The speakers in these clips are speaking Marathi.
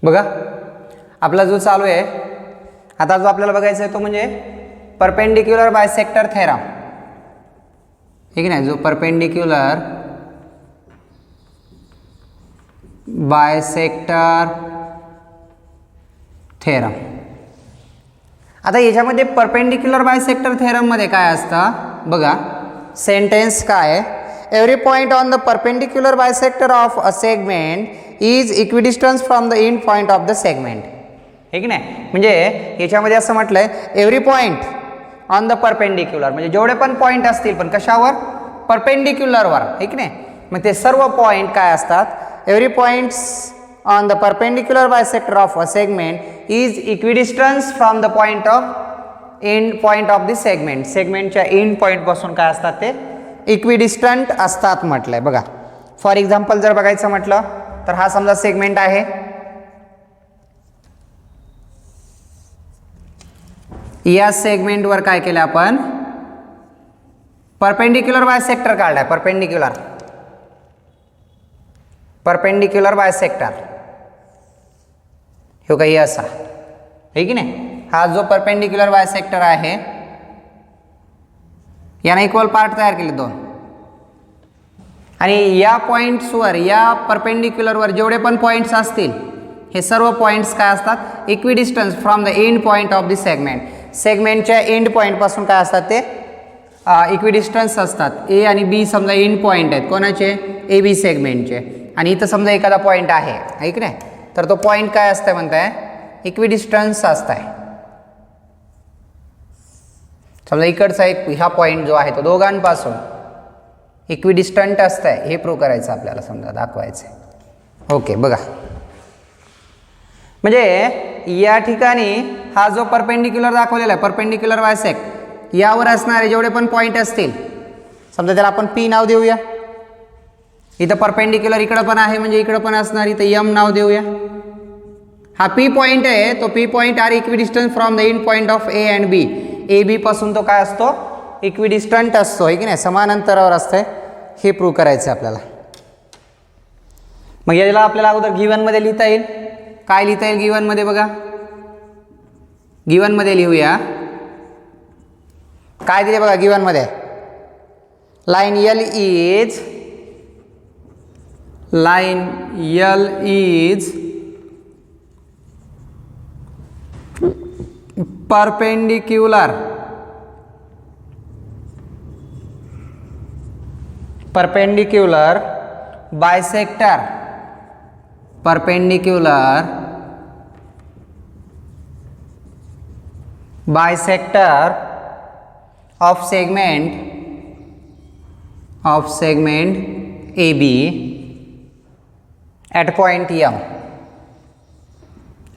बघा आपला जो चालू आहे आता जो आपल्याला बघायचा आहे तो म्हणजे परपेंडिक्युलर बायसेक्टर थेरम, ठीक आहे. जो परपेंडिक्युलर बायसेक्टर थेरम. आता याच्यामध्ये परपेंडिक्युलर बायसेक्टर थेरम मध्ये काय असतं बघा, सेंटेन्स काय आहे, every point on the perpendicular bisector of a segment is equidistance from the end point of the segment, हे की नाही. म्हणजे याच्यामध्ये असं म्हटलंय every point on the perpendicular, म्हणजे जेवढे पण पॉइंट असतील पण कशावर, परपेंडिक्युलरवर, हे की नाही. मग ते सर्व पॉइंट काय असतात, every points on the perpendicular bisector of a segment is equidistance from the point of end point of the segment. सेगमेंटच्या एंड पॉइंट पासून काय असतात ते इक्विडिस्टंट असतात म्हटलंय. बघा फॉर एक्झाम्पल जर बघायचं म्हटलं तर हा समजा सेगमेंट आहे, या सेगमेंटवर काय केलं आपण, परपेंडिक्युलर बायसेक्टर काढलाय, परपेंडिक्युलर बायसेक्टर हे काही असा, हे की नाही. हा जो परपेंडिक्युलर बायसेक्टर आहे याने इक्वल पार्ट तयार केले दोन, आणि या पॉइंट्सवर, या परपेंडिक्युलरवर जेवढे पण पॉइंट्स असतील हे सर्व पॉइंट्स काय असतात, equidistance from the end point of the segment. सेगमेंटच्या एंड पॉइंट पासून काय असतात ते इक्विडिस्टन्स असतात. ए आणि बी समजा एंड पॉइंट आहेत कोणाचे, ए बी सेगमेंटचे, आणि इथं समजा एखादा पॉइंट आहे, ऐक नाही, तर तो पॉइंट काय असतंय म्हणताय, इक्विडिस्टन्स असताय. समजा इकडचा एक ह्या पॉइंट जो आहे तो दोघांपासून इक्विडिस्टंट असतंय, हे प्रूव्ह करायचं आपल्याला, समजा दाखवायचं. ओके बघा, म्हणजे या ठिकाणी हा जो परपेंडिक्युलर दाखवलेला आहे, परपेंडिक्युलर बायसेक्ट, यावर असणारे जेवढे पण पॉइंट असतील, समजा त्याला आपण पी नाव देऊया. इथं परपेंडिक्युलर इकडं पण आहे म्हणजे इकडं पण असणार, इथं एम नाव देऊया. हा पी पॉइंट आहे, तो P point are equidistance from the end point of A and B. A B पासून तो काय असतो, इक्विडिस्टंट असतो, आहे की नाही, समान अंतरावर असतंय, हे प्रूव्ह करायचं आपल्याला. मग याला आपल्याला अगोदर गिवन मध्ये लिहिता येईल. काय लिहिता येईल गिवन मध्ये, बघा गिवन मध्ये लिहूया. काय दिले बघा गिवन मध्ये, line L is perpendicular bisector of segment AB at point M.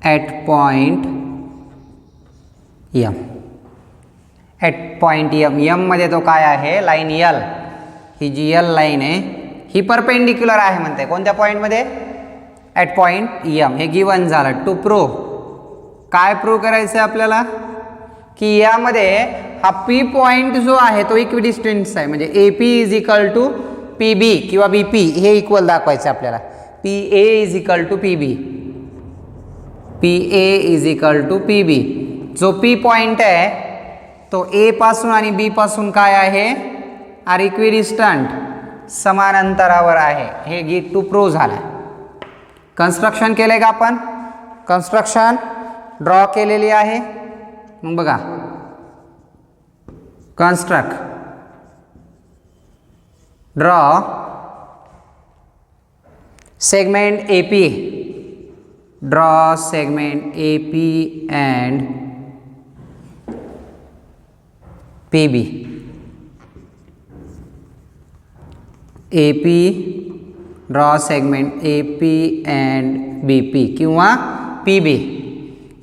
At point M. M मध्ये तो काय आहे, लाईन L. ही जी L लाईन आहे ही परपेंडिक्युलर आहे म्हणते, कोणत्या पॉइंट मध्ये, ॲट पॉइंट M. हे गिवन झालं. टू प्रूव्ह, काय प्रूव्ह करायचं आहे आपल्याला, की यामध्ये हा पी पॉइंट जो आहे तो इक्विडिस्टन्स आहे, म्हणजे A P is equal to P B किंवा बी पी हे इक्वल दाखवायचं आपल्याला. P A is equal to P B, P B. जो पी पॉइंट आहे तो ए पासून आणि बी पासून काय आहे, आर इक्विडिस्टंट, समान अंतरावर आहे. हे गेट टू प्रूव्ह झाला. कन्स्ट्रक्शन केलंय का आपण, कन्स्ट्रक्शन ड्रॉ केलेली आहे. मग बघा, construct, draw segment AP, draw segment AP and PB. AP, draw segment AP and BP किंवा PB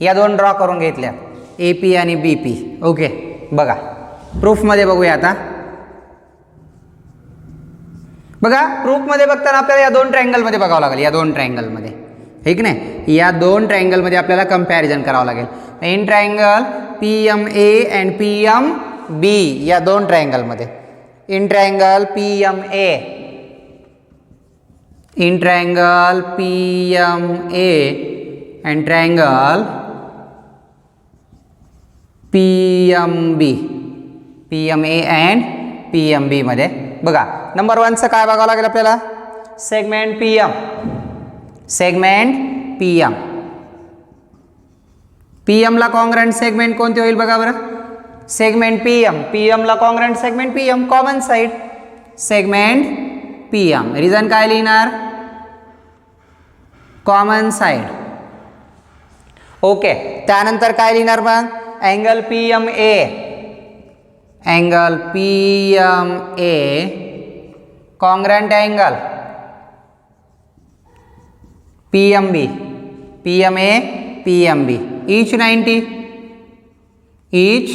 या दोन ड्रॉ करून घेतल्या, AP आणि BP. ओके बघा प्रूफमध्ये बघूया आता. बघा प्रूफमध्ये बघताना आपल्याला या दोन ट्रायंगलमध्ये बघावं लागेल, या दोन ट्रायंगलमध्ये, ठीक नाही, या दोन ट्रायंगलमध्ये आपल्याला कंपॅरिझन करावं लागेल. In triangle PMA and PMB या दोन ट्रायंगलमध्ये, in triangle PMA, and triangle PMB, PMA and PMB मध्ये बघा नंबर 1चं काय बघावं लागेल आपल्याला, segment PM, segment PM, PM ला कॉन्ग्रंट सेगमेंट कोणते होईल बघा बरं, सेगमेंट PM, PM ला congruent segment PM, common side segment PM, reason काय लिहिणार, कॉमन साइड. ओके, त्यानंतर काय लिहिणार मग, angle PMA, angle PMA congruent angle PMB, PMA PMB, each 90, each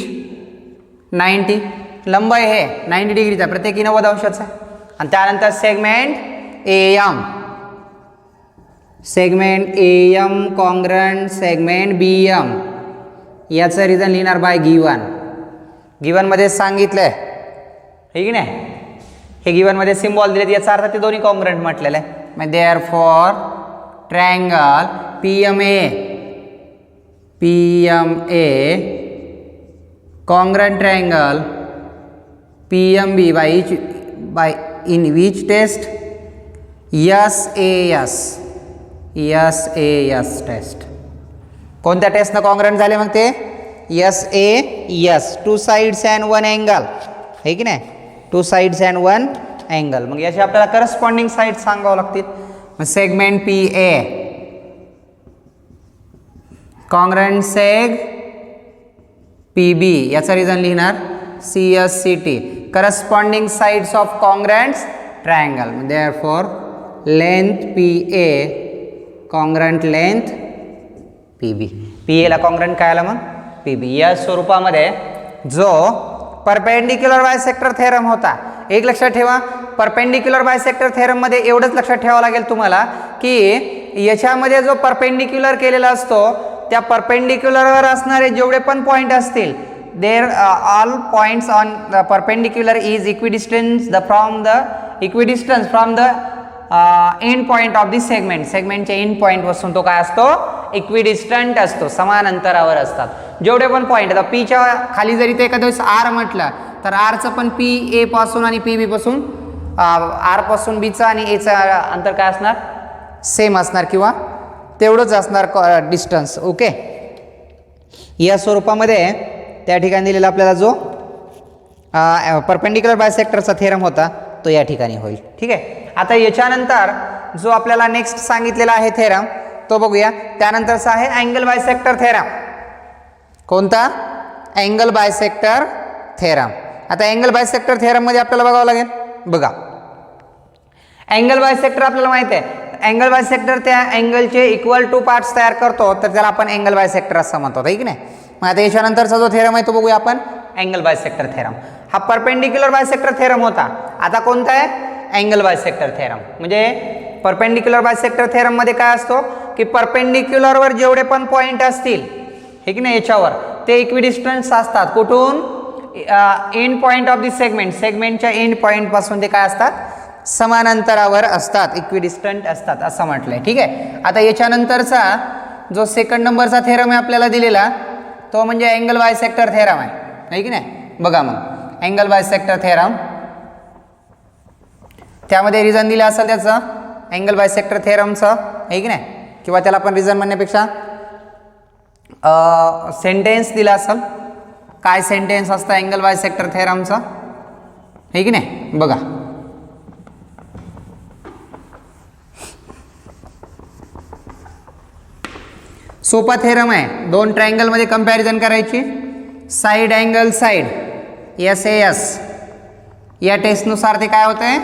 90, लंबाई हे 90 डिग्रीचा, प्रत्येकी 90 अंशाचा. आणि त्यानंतर segment AM, segment AM congruent segment BM, याचं रिझन लिहिणार बाय गिवन, गिवन मध्ये सांगितलंय हे की नाही, हे गिवन मध्ये सिम्बॉल दिलेत, याचा अर्थ ते दोन्ही कॉन्ग्रंट म्हटलेलं आहे. मग therefore triangle PMA, PMA congruent triangle PMB by in which test, SAS, SAS test. कोणत्या टेस्टनं कॉन्ग्रंट झाले मग ते, SAS, two sides and one angle, आहे की नाही, two sides and one angle. मग याची आपल्याला करस्पॉन्डिंग साइड सांगावं लागतील. मग segment PA congruent seg PB, याचा रिझन लिहिणार CSCT, corresponding sides of congruents triangle. Therefore length PA congruent length PB, PA ला कॉन्ग्रंट काय आला मग PB. या स्वरूपामध्ये जो परपेंडिक्युलर बायसेक्टर थेरम होता, एक लक्षात ठेवा, परपेंडिक्युलर बायसेक्टर थेरम मध्ये एवढंच लक्षात ठेवावं लागेल तुम्हाला की याच्यामध्ये जो परपेंडिक्युलर केलेला असतो त्या परपेंडिक्युलरवर असणारे जेवढे पण पॉइंट असतील, there all points on the perpendicular is equidistance from the end point of the segment, सेगमेंटच्या एंड पॉइंट पासून तो काय असतो, इक्विडिस्टंट असतो, समान अंतरावर असतात जेवढे पण पॉइंट. आता पीच्या खाली जरी ते एखाद्या वेळेस आर म्हटलं तर आरचं पण PA पासून आणि PB पासून, आर पासून बीचं आणि एचं अंतर काय असणार, सेम असणार किंवा तेवढंच असणार डिस्टन्स. ओके, या स्वरूपामध्ये त्या ठिकाणी दिलेला आपल्याला जो परपेंडिक्युलर बायसेक्टरचा थेरम होता तो या ठिकाणी होईल. ठीक आहे, आता याच्यानंतर जो आपल्याला नेक्स्ट सांगितलेला आहे थेरम तो बघूया. त्यानंतरचा आहे अँगल बायसेक्टर थेरम. कोणता, अँगल बायसेक्टर थेरम. आता अँगल बायसेक्टर थेरम मध्ये आपल्याला बघावं लागेल. बघा, अँगल बायसेक्टर आपल्याला माहिती आहे, अँगल बायसेक्टर त्या अँगलचे इक्वल टू पार्ट्स तयार करतो तर त्याला आपण अँगल बायसेक्टर असं म्हणतो, आहे की नाही. मग आता याच्यानंतरचा जो थेरम आहे तो बघूया आपण, अँगल बायसेक्टर थेरम. हा परपेंडिक्युलर बायसेक्टर थेरम होता, आता कोणता आहे, अँगल बायसेक्टर थेरम. म्हणजे परपेंडिक्युलर बायसेक्टर थेरम मध्ये काय असतो की परपेंडिक्युलरवर जेवढे पण पॉइंट असतील, हे की नाही, याच्यावर ते इक्विडिस्टन्स असतात. कुठून, end point of the segment, सेगमेंटच्या एंड पॉइंट पासून ते काय असतात, समान अंतरावर असतात, इक्विडिस्टंट असतात असं म्हटलंय. ठीक आहे, आता याच्यानंतरचा जो सेकंड नंबरचा थेरम आहे आपल्याला दिलेला तो म्हणजे अँगल बायसेक्टर थेरम आहे की नाही. बघा मग अँगल बायसेक्टर थेरम, त्यामध्ये रिझन दिलं असेल त्याचं अँगल बायसेक्टर थेरमचं, आहे की नाही, किंवा त्याला आपण रिझन म्हणण्यापेक्षा सेंटेन्स दिला असेल. काय सेंटेन्स असतं अँगल बायसेक्टर थेरमचं, आहे की नाही. बघा, सोपा थेरम आहे, दोन ट्रायंगल मध्ये कंपॅरिझन करायची, साइड अँगल साइड SAS, या टेस्टनुसार ते काय होतंय,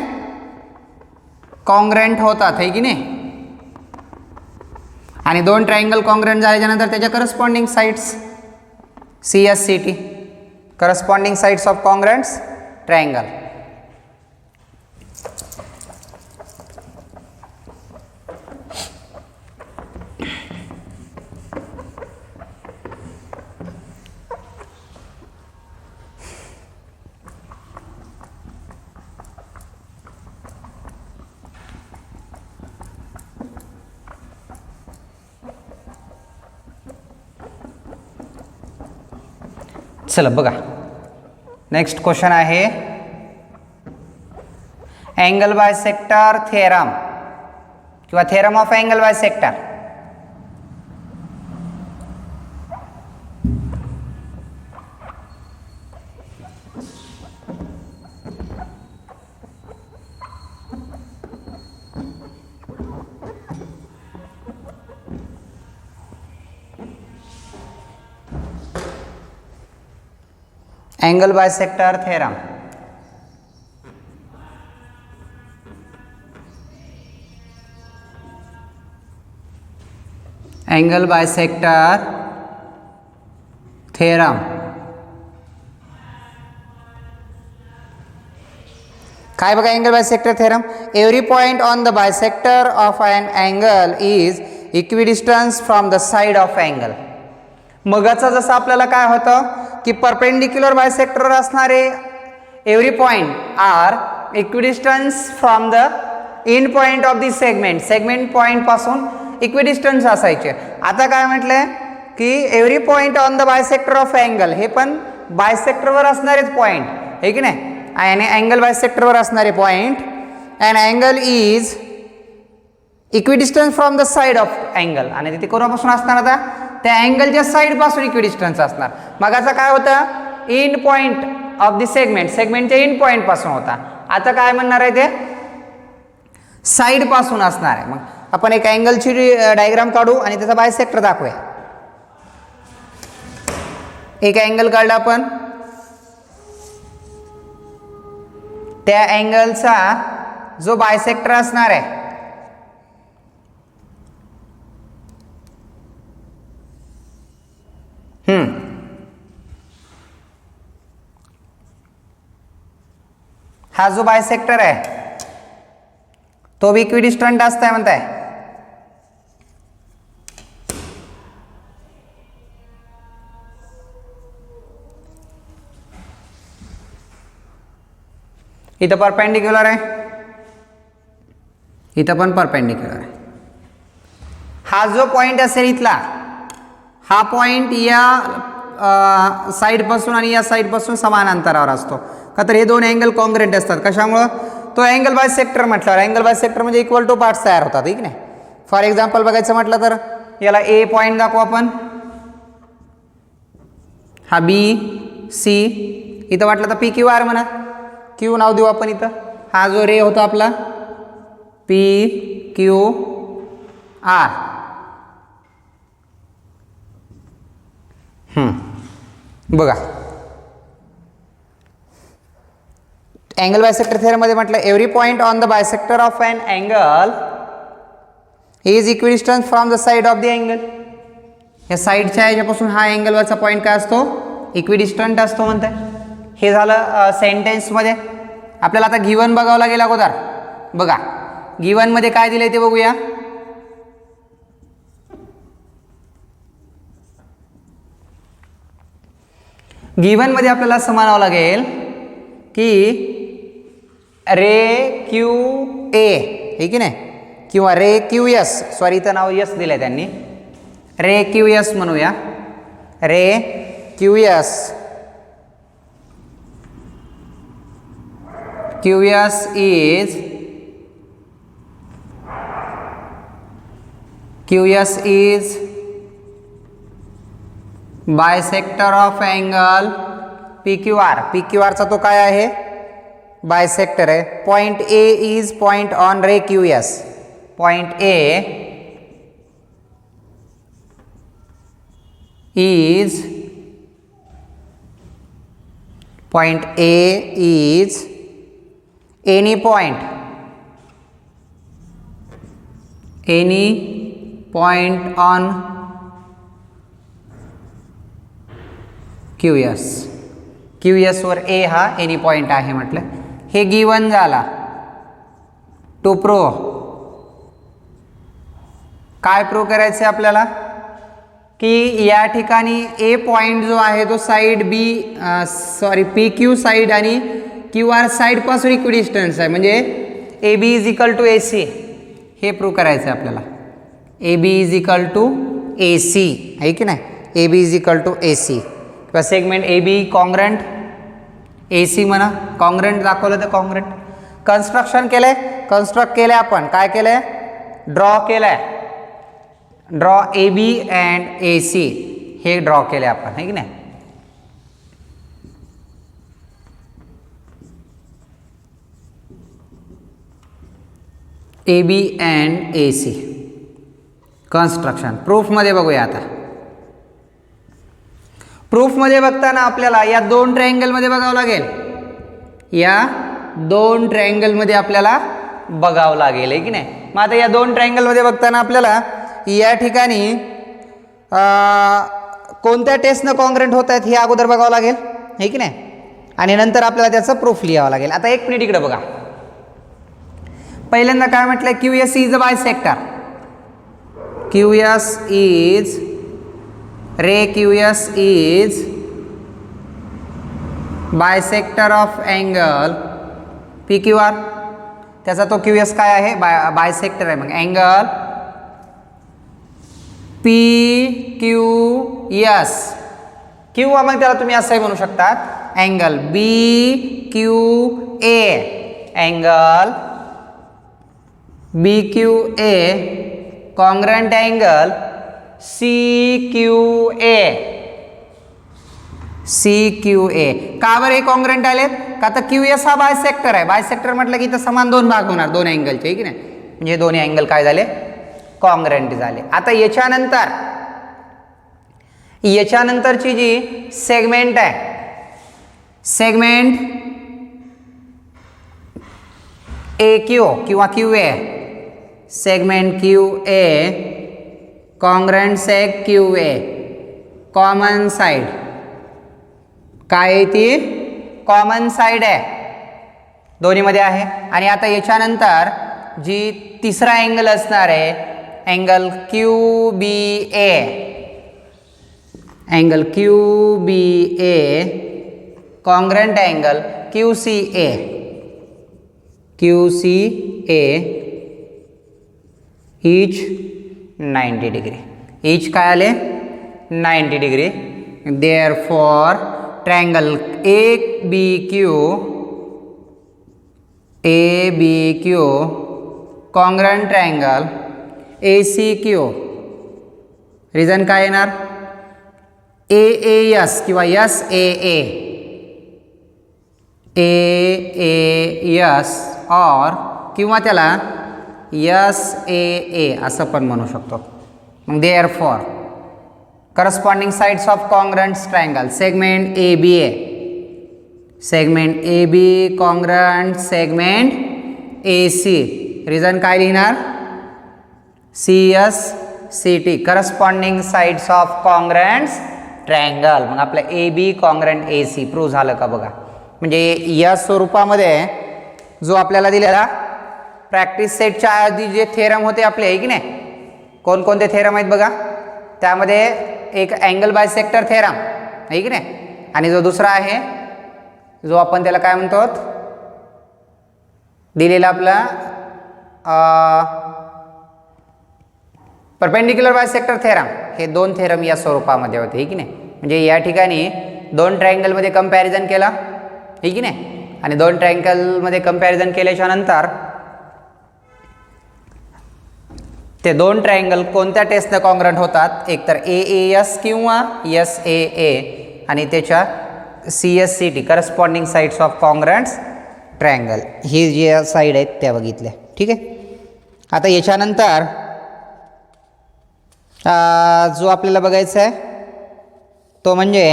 कॉन्ग्रंट होतात, आहे की नाही. आणि दोन ट्रायंगल कॉन्ग्रंट झाल्याच्यानंतर त्याच्या corresponding sides CSCT, corresponding sides of congruents triangle. चला बघा, नेक्स्ट क्वेश्चन आहे अँगल बायसेक्टर थेरम किंवा theorem of angle bisector. Angle bisector theorem. Angle bisector theorem. काय बघा angle bisector theorem. Every point on the bisector of an angle is equidistance from the side of angle. मगाचं जसं आपल्याला काय होतं की परपेंडिक्युलर बायसेक्टर असणारे every point are equidistance from the end point of the segment. Segment point पासून इक्विडिस्टन्स असायचे. आता काय म्हटलंय की every point on the bisector of angle, हे पण बायसेक्टरवर असणारेच पॉइंट आहे की नाही. आणि अँगल बायसेक्टरवर असणारे point. And angle is equidistance from the side of angle. आणि तिथे कोणापासून असणार आता, त्या अँगलच्या साइड पासून इक्विडिस्टन्स असणार. मगाचा काय होता, end point of the segment, सेगमेंटच्या एंड पॉइंट पासून होता. आता काय म्हणणार आहे ते साइड पासून असणार आहे. मग आपण एक अँगलची डायग्राम काढू आणि त्याचा बायसेक्टर दाखवूया. एक अँगल काढला आपण, त्या अँगलचा जो बायसेक्टर असणार आहे हा जो बायसेक्टर आहे तो भी इक्विडिस्टंट असताय म्हणताय. इथं परपेंडिक्युलर आहे, इथं पण परपेंडिक्युलर आहे. हा जो पॉइंट असेल इथला, हा पॉइंट या साइड पासून आणि या साइड पासून समान अंतरावर असतो का, तर हे दोन अँगल कॉन्ग्रुएंट असतात. कशामुळं, तो अँगल बायसेक्टर म्हटल्यावर, अँगल बायसेक्टर म्हणजे इक्वल टू पार्ट्स तयार होतात, ठीक नाही. फॉर एक्झाम्पल बघायचं म्हटलं तर याला ए पॉइंट दाखवू आपण, हा बी सी, इथं वाटलं तर पी क्यू आर म्हणा, क्यू नाव देऊ आपण इथं. हा जो रे होता आपला पी क्यू आर. बघा अँगल बायसेक्टर थेरम मध्ये म्हटलं every point on the bisector of an angle is equidistance from the side of the angle. या साइडच्या याच्यापासून हा अँगलवरचा पॉइंट काय असतो, इक्विडिस्टंट असतो म्हणताय. हे झालं सेंटेन्समध्ये. आपल्याला आता गिवन बघावं लागेल अगोदर. बघा गिवन मध्ये काय दिलंय ते बघूया. गिवन मध्ये आपल्याला असं म्हणावं लागेल की रे क्यू ए, हे की नाही, किंवा रे क्यू एस, सॉरी इथं नाव यस दिलंय त्यांनी, रे क्यू एस म्हणूया. Ray Q S, Q S is bisector of angle P Q R. P Q आरचा तो काय आहे, बायसेक्टर आहे. Point A is point on ray Q S. Point A is any point on QS. QS वर ए हा एनी पॉइंट आहे म्हटलं. हे गिवन झाला. टू प्रूव्ह, काय प्रूव्ह करायचं आपल्याला की या ठिकाणी ए पॉइंट जो आहे तो side B P Q side आणि क्यू आर साइड पासून इक्विडिस्टन्स आहे. म्हणजे A B is equal to A C, हे प्रूव्ह करायचं आहे आपल्याला. A B is equal to A C आहे की नाही, A B is equal to A C. किंवा segment A B congruent, A C म्हणा कॉन्ग्रंट दाखवलं तर कॉन्ग्रंट. कन्स्ट्रक्शन केलंय, कन्स्ट्रक्ट केलंय आपण, काय केलंय ड्रॉ केलंय, draw A B and A C हे ड्रॉ केले आपण है की नाही. A B and A C construction. प्रूफमध्ये बघूया आता. प्रूफमध्ये बघताना आपल्याला या दोन ट्रायंगलमध्ये बघावं लागेल, या दोन ट्रायंगलमध्ये आपल्याला बघावं लागेल आहे की नाही. मग आता या दोन ट्रायंगलमध्ये बघताना आपल्याला या ठिकाणी कोणत्या टेस्टनं कॉन्ग्रंट होत आहेत हे अगोदर बघावं लागेल आहे की नाही, आणि नंतर आपल्याला त्याचं प्रूफ लिहावं लागेल. आता एक मिनिट इकडे बघा. पहिल्यांदा काय म्हटलंय, Q S is a bisector. Q S is Q S is bisector of angle P Q R. त्याचा तो क्यू एस काय आहे, बायसेक्टर आहे. मग अँगल पी क्यू एस किंवा मग त्याला तुम्ही असंही म्हणू शकतात angle B Q A, angle B Q A congruent angle C Q A, C Q A. का बरं हे कॉन्ग्रंट आलेत, का तर क्यू एस हा बायसेक्टर आहे. बायसेक्टर म्हटलं की इथं समान दोन भाग होणार दोन अँगलचे की नाही, म्हणजे दोन्ही अँगल काय झाले कॉन्ग्रंट झाले. आता याच्यानंतरची जी सेगमेंट आहे, सेगमेंट ए क्यू किंवा Q A, segment Q A congruent सेग Q A, common side काय आहे ती कॉमन साइड आहे दोन्हीमध्ये आहे. आणि आता याच्यानंतर जी तिसरा अँगल असणार आहे angle Q B A, angle Q B A congruent angle Q C A, Q C A each 90 degree, each काय आले 90 degree. Therefore triangle A B Q congruent triangle A C Q, reason काय येणार ए एस किंवा एस ए एस और किंवा त्याला एस ए असं पण म्हणू शकतो. मग therefore corresponding sides of congruent triangle segment A B A, segment A B congruent segment A C, reason काय लिहिणार C S C T corresponding sides of congruent triangle. मग आपलं A B congruent A C prove झालं का बघा. म्हणजे या स्वरूपामध्ये जो आपल्याला दिलेला प्रॅक्टिस सेटच्या आधी जे थेरम होते आपले आहे की नाही, कोणकोणते थेरम आहेत बघा. त्यामध्ये एक अँगल बायसेक्टर थेरम आहे की नाही, आणि जो दुसरा आहे जो आपण त्याला काय म्हणतो दिलेला आपला परपेंडिक्युलर बायसेक्टर थेरम. हे दोन थेरम या स्वरूपामध्ये होते आहे की नाही. म्हणजे या ठिकाणी दोन ट्रायंगलमध्ये कंपॅरिझन केला आहे की नाही, आणि दोन ट्रायंगलमध्ये कंपॅरिझन केल्याच्या नंतर ते दोन ट्रायंगल कोणत्या टेस्टनं कॉन्ग्रंट होतात, एकतर ए एस किंवा एस ए आणि त्याच्या C S C T corresponding sides of congruent triangle ही जे साईड आहेत त्या बघितल्या. ठीक आहे. आता याच्यानंतर जो आपल्याला बघायचा आहे तो म्हणजे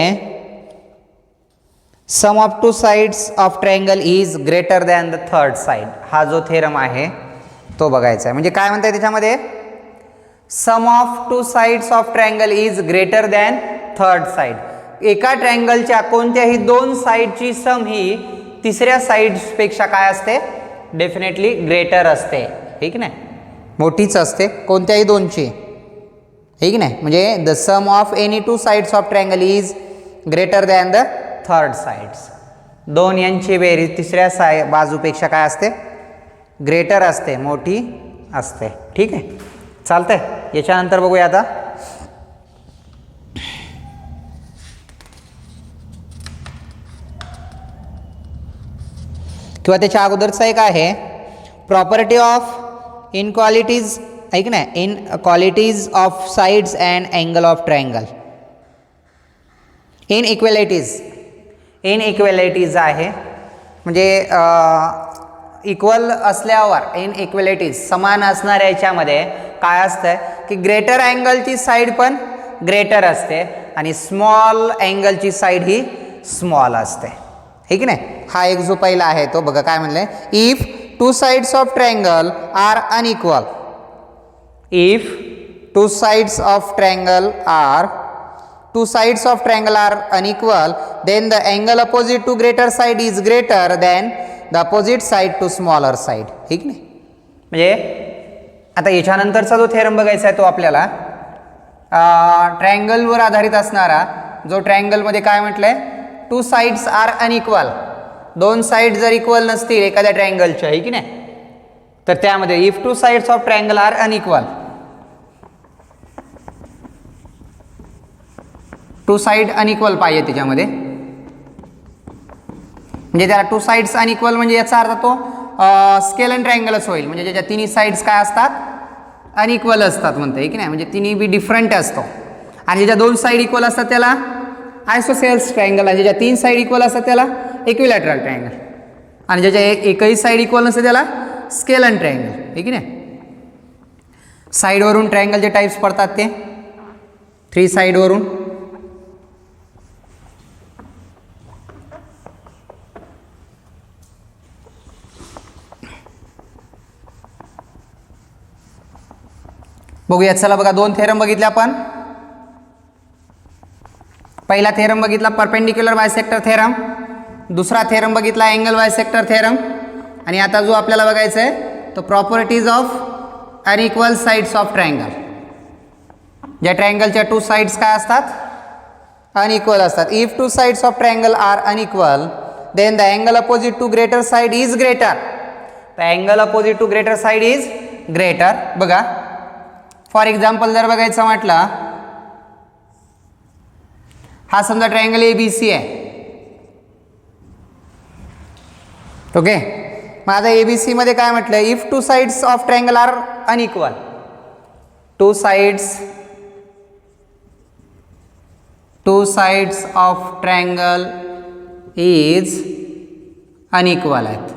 sum of two sides of triangle is greater than the third side. हा जो थेरम आहे तो बघायचा आहे. म्हणजे काय म्हणताय त्याच्यामध्ये sum of two sides of triangle is greater than third side. एका ट्रायंगलच्या कोणत्याही दोन साइडची सम ही तिसऱ्या साइड्सपेक्षा काय असते डेफिनेटली ग्रेटर असते. ठीक नाही, मोठीच असते कोणत्याही दोनची. ठीक नाही, म्हणजे the sum of any two sides of triangle is greater than the third sides. दोन यांची बेरीज तिसऱ्या बाजूपेक्षा काय असते ग्रेटर असते, मोठी असते. ठीक आहे, चालतंय. याच्यानंतर बघूया आता किंवा त्याच्या अगोदरचा एक आहे प्रॉपर्टी ऑफ इनक्वालिटीज, ऐक ना, inequalities of sides and angle of triangle. Inequalities आहे म्हणजे इक्वल असल्यावर इनइक्वेलिटीज समान असणाऱ्या याच्यामध्ये काय असतं की ग्रेटर अँगलची साईड पण ग्रेटर असते आणि स्मॉल अँगलची साईड ही स्मॉल असते, हे की नाही. हा एक जो पहिला आहे तो बघा काय म्हणलंय, if two sides of triangle are unequal, if two sides of triangle are unequal, then the angle opposite to greater side is greater than the opposite side to smaller side, ठीक नाही. म्हणजे आता याच्यानंतरचा जो थेरम बघायचा आहे तो आपल्याला ट्रायंगलवर आधारित असणारा, जो ट्रायंगलमध्ये काय म्हटलंय, टू साइड्स आर अनइक्वल, दोन साइड जर इक्वल नसतील एखाद्या ट्रायंगलच्या, आहे की नाही, तर त्यामध्ये if two sides of triangle are unequal, two side unequal पाहिजे त्याच्यामध्ये, म्हणजे त्याला टू साइड्स अनइक्वल म्हणजे याचा अर्थ तो स्केलन ट्रायंगलच होईल, म्हणजे ज्याच्या तिन्ही साइड्स काय असतात, अनइक्वल असतात म्हणते, की नाही, म्हणजे तिन्ही बी डिफरंट असतो. आणि ज्याच्या दोन साइड इक्वल असतात त्याला आयसोसेल्स ट्रायंगल, आणि ज्याच्या तीन साइड इक्वल असतात त्याला इक्विलॅटरल ट्रायंगल, आणि ज्याच्या एकही साइड इक्वल नसते त्याला स्केलन ट्रायंगल, आहे की नाही. साइडवरून ट्रायंगलचे टाइप्स पडतात ते 3 साइडवरून. बघूया, चला बघा, 2 थेरम बघितले आपण. पहिला थेरम बघितला परपेंडिक्युलर बायसेक्टर थेरम, दुसरा थेरम बघितला अँगल बायसेक्टर थेरम, आणि आता जो आपल्याला बघायचा आहे तो properties of unequal sides of triangle. ज्या ट्रायंगलच्या 2 साइड्स काय असतात, अनइक्वल असतात. If 2 sides of triangle are unequal, then the angle opposite to greater side is greater. The angle opposite to greater side is greater. बघा, फॉर एक्झाम्पल जर बघायचं म्हटलं, हा समजा ट्रायंगल ABC आहे, ओके. मग आता ABC मध्ये काय म्हटलं, if 2 sides of triangle are unequal, 2 sides of triangle is unequal आहेत.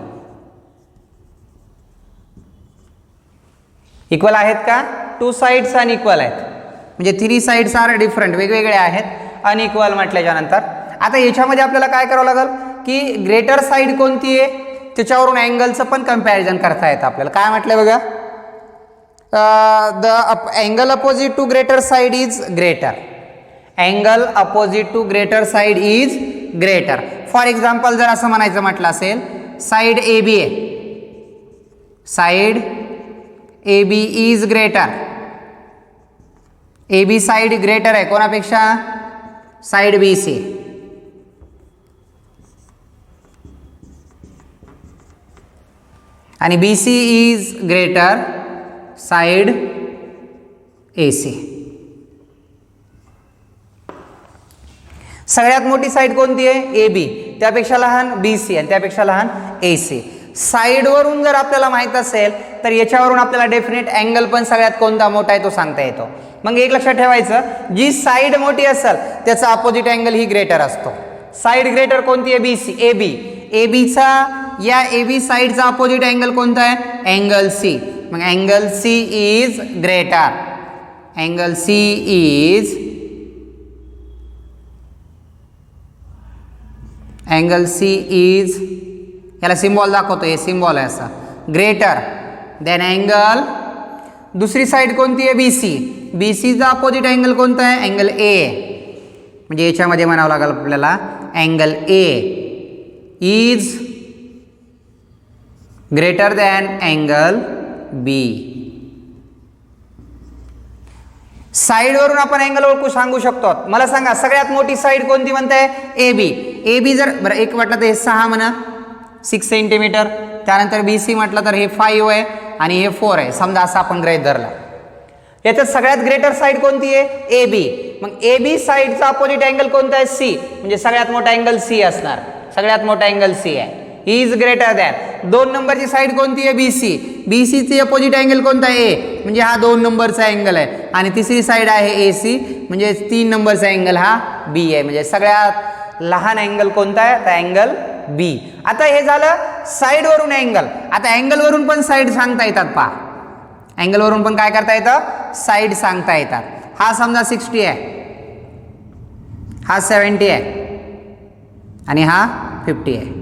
इक्वल आहेत का, 2 साइड्स अनइक्वल आहेत, म्हणजे 3 साइड्स आर डिफरंट, वेगवेगळे आहेत, अनइक्वल म्हटल्याच्या नंतर. आता याच्यामध्ये आपल्याला काय करावं लागेल की ग्रेटर साइड कोणती आहे त्याच्यावरून अँगलचं पण कंपॅरिझन करता येतं आपल्याला. काय म्हटलंय बघा, the angle opposite to greater side is greater, angle opposite to greater side is greater. For example जर असं म्हणायचं म्हटलं असेल, साइड AB आहे, side AB is greater, AB side greater आहे कोणापेक्षा, साइड BC. आणि BC is greater side AC. सगळ्यात मोठी साइड कोणती आहे, AB, त्यापेक्षा लहान BC आणि त्यापेक्षा लहान AC. साइडवरून जर आपल्याला माहित असेल तर याच्यावरून आपल्याला डेफिनेट अँगल पण सगळ्यात कोणता मोठा आहे तो सांगता येतो. मग एक लक्षात ठेवायचं, जी साइड मोठी असेल त्याचा अपोजिट अँगल ही ग्रेटर असतो. साइड ग्रेटर कोणती आहे, BC, AB. ABचा या AB साइडचा अपोजिट अँगल कोणता आहे, अँगल C. मग angle C is greater, angle C is याला सिम्बॉल दाखवतो, हे सिम्बॉल आहे असा, ग्रेटर देन अँगल. दुसरी साइड कोणती आहे, BC. BCचा अपोजिट अँगल कोणता आहे, अँगल A. म्हणजे याच्यामध्ये म्हणावं लागेल आपल्याला angle A is greater than angle B. साइडवरून आपण अँगल ओळखू सांगू शकतो. मला सांगा सगळ्यात मोठी साइड कोणती म्हणताय, AB. AB जर बरं एक म्हटलं तर हे 6 म्हणा, 6 सेंटीमीटर. त्यानंतर BC म्हटलं तर हे 5 आहे आणि हे 4 आहे, समजा असं आपण गृहीत धरला. याच्यात सगळ्यात ग्रेटर साइड कोणती आहे, AB. मग AB साइडचा अपोजिट अँगल कोणता आहे, C. म्हणजे सगळ्यात मोठा अँगल C असणार, सगळ्यात मोठा अँगल C आहे. इज ग्रेटर दॅन 2 नंबरची साईड कोणती आहे BC. BCची अपोजिट अँगल कोणता आहे A, म्हणजे हा 2 नंबरचा अँगल आहे. आणि तिसरी साईड आहे AC, म्हणजे 3 नंबरचा अँगल हा B आहे. म्हणजे सगळ्यात लहान अँगल कोणता आहे तर अँगल B. आता हे झालं साईडवरून अँगल. आता अँगलवरून पण साईड सांगता येतात पहा. अँगलवरून पण काय करता येतं साईड सांगता येतात. हा समजा 60 आहे, हा 70 आहे आणि हा 50 आहे.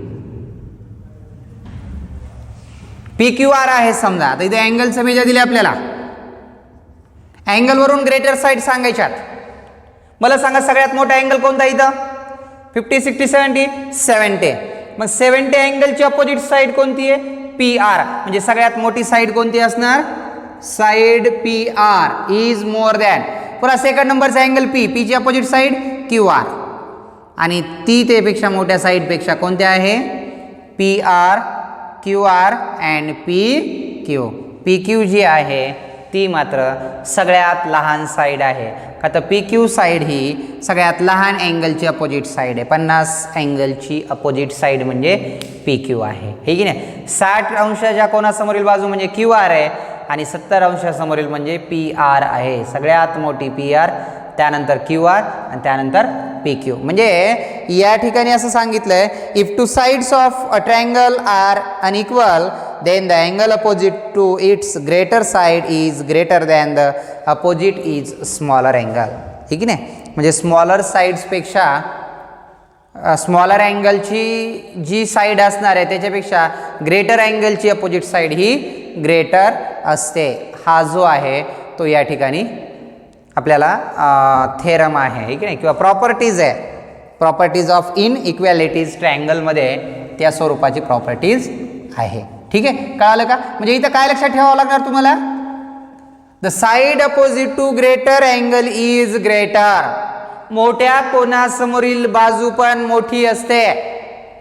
PQR आहे समजा. आता इथे अँगलचं मेजर दिले आपल्याला. अँगलवरून ग्रेटर साईड सांगायच्यात. मला सांगा सगळ्यात मोठा अँगल कोणता इथं 50, 60, 70, 70. मग 70 अँगलची अपोजिट साईड कोणती आहे PR. म्हणजे सगळ्यात मोठी साईड कोणती असणार side PR is more than. पुन्हा सेकंड नंबरचा अँगल P ची अपोजिट साईड QR. आणि ती त्यापेक्षा मोठ्या साईडपेक्षा कोणत्या आहे PR, QR and PQ. PQ जी आहे ती मात्र सगळ्यात लहान साईड आहे. का तर PQ साईड ही सगळ्यात लहान अँगलची अपोजिट साईड आहे. 50 अँगलची अपोजिट साईड म्हणजे PQ आहे, हे की नाही. 60 अंशाच्या कोणासमोरील बाजू म्हणजे QR आहे आणि 70 अंशासमोरील म्हणजे PR आहे. सगळ्यात मोठी PR, त्यानंतर QR आणि त्यानंतर PQ. म्हणजे या ठिकाणी असं सांगितलंय if two sides of a triangle are unequal then the angle opposite to its greater side is greater than the opposite is smaller angle, ठीक आहे नाही. म्हणजे स्मॉलर साईड्सपेक्षा स्मॉलर अँगलची जी साईड असणार आहे त्याच्यापेक्षा ग्रेटर अँगलची अपोजिट साईड ही ग्रेटर असते. हा जो आहे तो या ठिकाणी आपल्याला थेरम आहे, ठीक आहे, किंवा प्रॉपर्टीज आहे. प्रॉपर्टीज ऑफ इनइक्वॅलिटीज ट्रायंगलमध्ये त्या स्वरूपाची प्रॉपर्टीज आहे, ठीक आहे. कळालं का. म्हणजे इथं काय लक्षात ठेवावं लागणार तुम्हाला the side opposite to greater angle is greater. मोठ्या कोणासमोरील बाजू पण मोठी असते,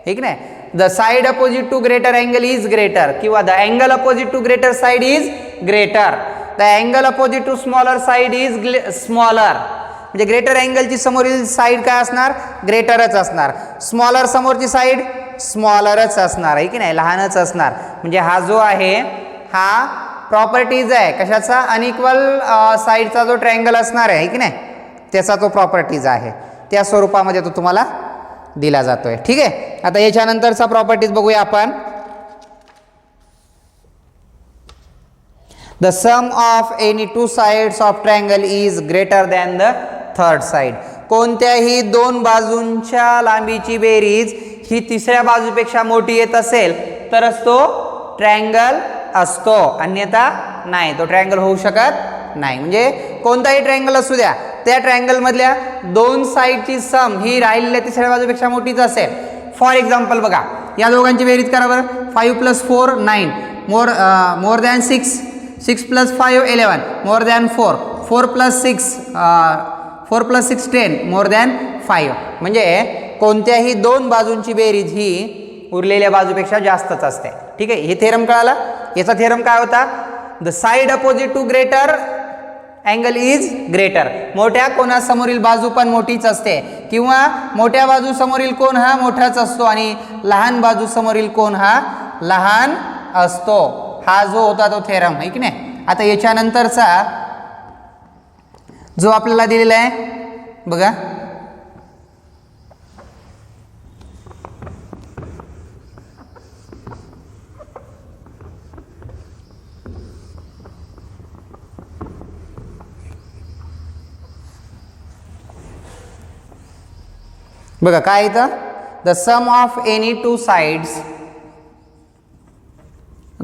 ठीक नाही. The side opposite to greater angle is greater किंवा the angle opposite to greater side is greater. The angle opposite to smaller side is smaller. म्हणजे ग्रेटर अँगलची समोरील साईड काय असणार ग्रेटरच असणार. स्मॉलर समोरची साईड स्मॉलरच असणार आहे की नाही, लहानच असणार. म्हणजे हा जो आहे हा प्रॉपर्टीज आहे कशाचा अनइक्वल साईडचा जो ट्रायंगल असणार आहे की नाही त्याचा तो प्रॉपर्टीज आहे. त्या स्वरूपामध्ये तो तुम्हाला दिला जातोय, ठीक आहे. आता याच्यानंतरचा प्रॉपर्टीज बघूया आपण. The sum of any two sides of triangle is greater than the third side. कोणत्याही दोन बाजूंच्या लांबीची बेरीज ही तिसऱ्या बाजूपेक्षा मोठी येत असेल तरच तो ट्रायंगल असतो, अन्यथा नाही, तो ट्रायंगल होऊ शकत नाही. म्हणजे कोणताही ट्रायंगल असू द्या त्या ट्रायंगल मधल्या दोन साइडची सम ही राहिलेल्या तिसऱ्या बाजूपेक्षा मोठीच असेल. फॉर एक्झाम्पल बघा या दोघांची बेरीज करा बरं. 5 + 4 9 more than 6. 6 + 5 11 more than 4. 4 + 6 10 more than 5. म्हणजे कोणत्याही दोन बाजूंची बेरीज ही उरलेल्या बाजूपेक्षा जास्तच असते, ठीक आहे. हे थेरम कळाला. याचा थेरम काय होता the side opposite to greater angle is greater. मोठ्या कोणासमोरील बाजू पण मोठीच असते किंवा मोठ्या बाजू समोरील कोण हा मोठाच असतो आणि लहान बाजू समोरील कोण हा लहान असतो. हा जो होता तो थेरम आहे की नाही. आता याच्यानंतरचा जो आपल्याला दिलेला आहे बघा. बघा काय इथं the sum of any two sides.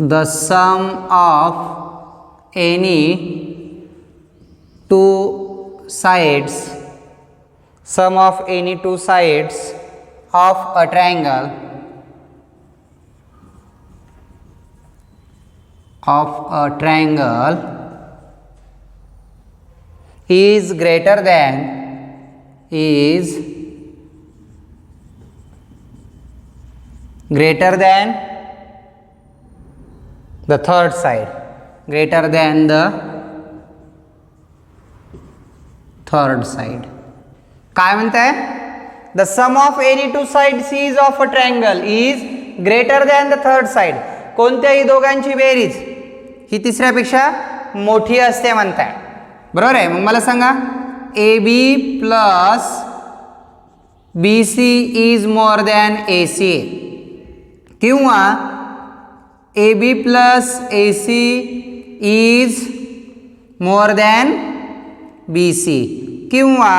The sum of any two sides. Sum of any two sides of a triangle is greater than the third side, greater than the third side. काय म्हणताय the sum of any two sides is of a triangle is greater than the third side, कोणत्याही दोघांची बेरीज ही तिसऱ्यापेक्षा मोठी असते म्हणताय. बरोबर आहे. मग मला सांगा A B plus B C is more than A C, किंवा A B plus A C is more than B C, किंवा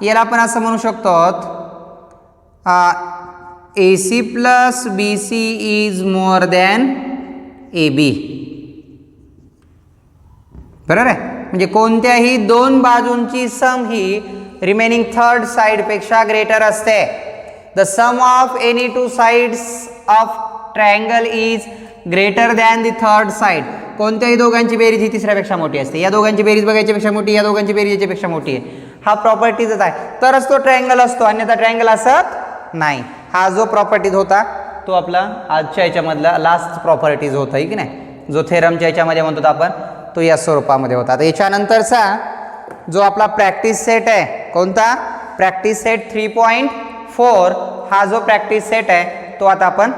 याला आपण असं म्हणू शकतो A C plus B C is more than A B. बरोबर आहे. म्हणजे कोणत्याही दोन बाजूंची सम ही रिमेनिंग थर्ड साईडपेक्षा ग्रेटर असते. The sum of any two sides of triangle is greater than the third side. कोणत्याही दोघांची बेरीज ही तिसऱ्यापेक्षा मोठी असते. या दोघांची बेरीज बघायच्यापेक्षा मोठी, या दोघांची बेरीज याच्यापेक्षा मोठी आहे. हा प्रॉपर्टीजच आहे, तरच तो ट्रायंगल असतो, अन्यथा ट्रायंगल असत नाही. हा जो प्रॉपर्टीज होता तो आपला आजच्या याच्यामधला लास्ट प्रॉपर्टीज होता, की नाही, जो थेरमच्या याच्यामध्ये म्हणतो आपण तो या स्वरूपामध्ये होता. आता याच्यानंतरचा जो आपला प्रॅक्टिस सेट आहे, कोणता प्रॅक्टिस सेट 3.4, हा जो प्रॅक्टिस सेट आहे तो आता आपण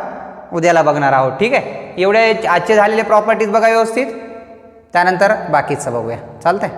उद्याला बघणार आहोत. ठीक आहे. एवढे आजचे झालेले प्रॉपर्टीज बघा व्यवस्थित, त्यानंतर बाकीचं बघूया. चालतंय.